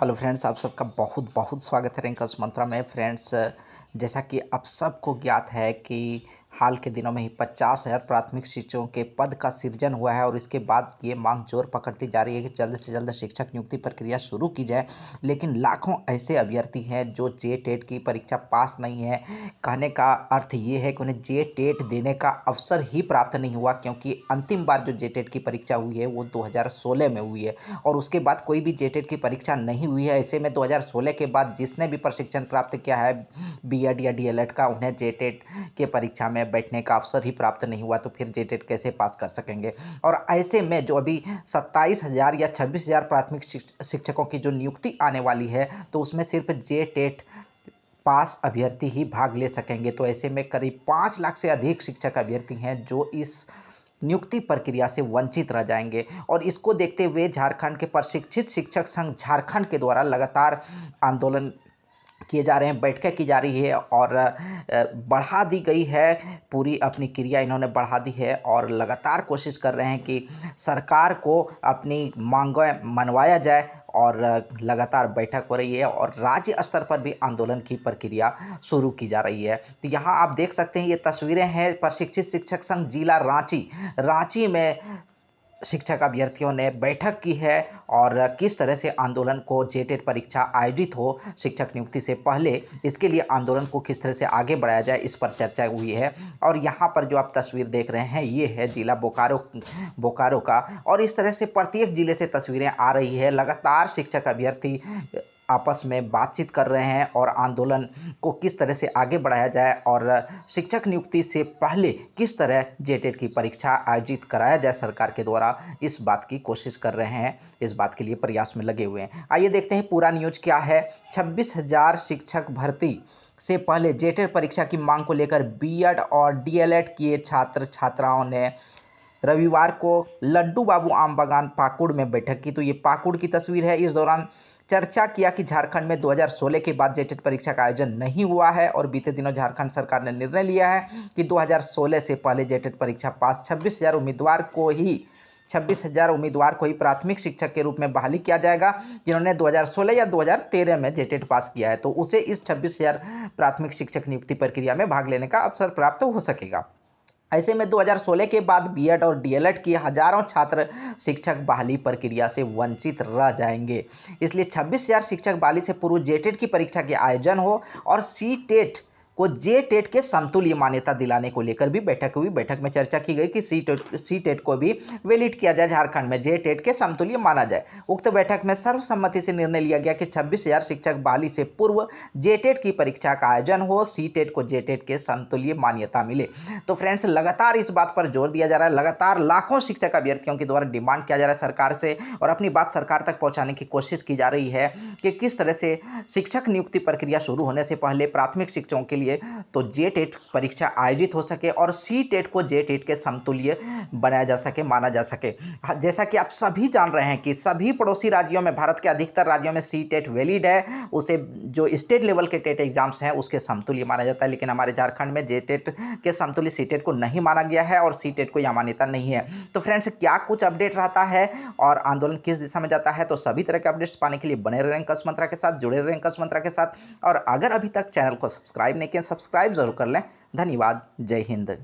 Hello friends, आप सबका बहुत बहुत स्वागत है रैंकर्स मंत्रा में। फ्रेंड्स, जैसा कि आप सबको ज्ञात है कि हाल के दिनों में ही 50,000 प्राथमिक शिक्षकों के पद का सृजन हुआ है और इसके बाद ये मांग जोर पकड़ती जा रही है कि जल्द से जल्द शिक्षक नियुक्ति प्रक्रिया शुरू की जाए। लेकिन लाखों ऐसे अभ्यर्थी हैं जो जे टेट की परीक्षा पास नहीं है। कहने का अर्थ ये है कि उन्हें जे टेट देने का अवसर ही प्राप्त नहीं हुआ, क्योंकि अंतिम बार जो जे टेट की परीक्षा हुई है वो 2016 में हुई है और उसके बाद कोई भी जे टेट की परीक्षा नहीं हुई है। ऐसे में 2016 के बाद जिसने भी प्रशिक्षण प्राप्त किया है बीएड या डीएलएड का, उन्हें जे टेट के परीक्षा में बैठने का अवसर ही प्राप्त नहीं हुआ, तो फिर जे टेट कैसे पास कर सकेंगे। और ऐसे में जो अभी 27,000 या 26,000 प्राथमिक शिक्षकों की जो नियुक्ति आने वाली है, तो उसमें सिर्फ जे टेट पास अभ्यर्थी ही भाग ले सकेंगे। तो ऐसे में करीब 5 लाख से अधिक शिक्षक अभ्यर्थी हैं जो इस नियुक्ति प्रक्रिया से वंचित रह जाएंगे। और इसको देखते हुए झारखंड के प्रशिक्षित शिक्षक संघ झारखंड के द्वारा लगातार आंदोलन किए जा रहे हैं, बैठकें की जा रही है और बढ़ा दी गई है, पूरी अपनी क्रिया इन्होंने बढ़ा दी है और लगातार कोशिश कर रहे हैं कि सरकार को अपनी मांगें मनवाया जाए। और लगातार बैठक हो रही है और राज्य स्तर पर भी आंदोलन की प्रक्रिया शुरू की जा रही है। तो यहाँ आप देख सकते हैं, ये तस्वीरें हैं प्रशिक्षित शिक्षक संघ जिला रांची में शिक्षक अभ्यर्थियों ने बैठक की है और किस तरह से आंदोलन को जे टेट परीक्षा आयोजित हो शिक्षक नियुक्ति से पहले, इसके लिए आंदोलन को किस तरह से आगे बढ़ाया जाए, इस पर चर्चा हुई है। और यहाँ पर जो आप तस्वीर देख रहे हैं ये है जिला बोकारो का और इस तरह से प्रत्येक जिले से तस्वीरें आ रही है। लगातार शिक्षक अभ्यर्थी आपस में बातचीत कर रहे हैं और आंदोलन को किस तरह से आगे बढ़ाया जाए और शिक्षक नियुक्ति से पहले किस तरह जे टेट की परीक्षा आयोजित कराया जाए सरकार के द्वारा, इस बात की कोशिश कर रहे हैं, इस बात के लिए प्रयास में लगे हुए हैं। आइए देखते हैं पूरा न्यूज क्या है। 26,000 शिक्षक भर्ती से पहले जे टेट परीक्षा की मांग को लेकर बीएड और डीएलएड किए छात्र छात्राओं ने रविवार को लड्डू बाबू आम बागान पाकुड़ में बैठक की। तो ये पाकुड़ की तस्वीर है। इस दौरान चर्चा किया कि झारखंड में 2016 के बाद जे टेट परीक्षा का आयोजन नहीं हुआ है और बीते दिनों झारखंड सरकार ने निर्णय लिया है कि 2016 से पहले जे टेट परीक्षा पास 26,000 उम्मीदवार को ही प्राथमिक शिक्षक के रूप में बहाली किया जाएगा। जिन्होंने 2016 या 2013 में जे टेट पास किया है तो उसे इस 26,000 प्राथमिक शिक्षक नियुक्ति प्रक्रिया में भाग लेने का अवसर प्राप्त हो सकेगा। ऐसे में 2016 के बाद बीएड और डीएलएड की हजारों छात्र शिक्षक बहाली प्रक्रिया से वंचित रह जाएंगे। इसलिए 26,000 शिक्षक बहाली से पूर्व जे टेट की परीक्षा के आयोजन हो और सी टेट को जे टेट के समतुल्य मान्यता दिलाने को लेकर भी बैठक हुई। बैठक में चर्चा की गई कि सी टेट को भी वैलिड किया जाए, झारखंड में जे टेट के समतुल्य माना जाए। उक्त बैठक में सर्वसम्मति से निर्णय लिया गया कि 26,000 शिक्षक बहाली से पूर्व जे टेट की परीक्षा का आयोजन हो, सी टेट को जे टेट के समतुल्य मान्यता मिले। तो फ्रेंड्स, लगातार इस बात पर जोर दिया जा रहा है, लगातार लाखों शिक्षक अभ्यर्थियों के द्वारा डिमांड किया जा रहा है सरकार से और अपनी बात सरकार तक पहुंचाने की कोशिश की जा रही है कि किस तरह से शिक्षक नियुक्ति प्रक्रिया शुरू होने से पहले प्राथमिक शिक्षकों के लिए तो जे टेट परीक्षा आयोजित हो सके और सी टेट को जे टेट के समतुल्य बनाया जा सके, माना जा सके। जैसा कि आप सभी जान रहे हैं कि सभी पड़ोसी राज्यों में, भारत के अधिकतर राज्यों में सी टेट वैलिड है, उसे जो स्टेट लेवल के टेट एग्जाम्स हैं उसके समतुल्य माना जाता है। लेकिन हमारे झारखंड में जे टेट के समतुल्य सी टेट को नहीं माना गया है और सी टेट को यह मान्यता नहीं है। तो फ्रेंड्स, क्या कुछ अपडेट रहता है और आंदोलन किस दिशा में जाता है, तो सभी तरह के अपडेट्स पाने के लिए बने रहें रैंकर्स मंत्रा के साथ, जुड़े रहें रैंकर्स मंत्रा के साथ। और अगर अभी तक चैनल को सब्सक्राइब नहीं किया, सब्सक्राइब जरूर कर लें। धन्यवाद। जय हिंद।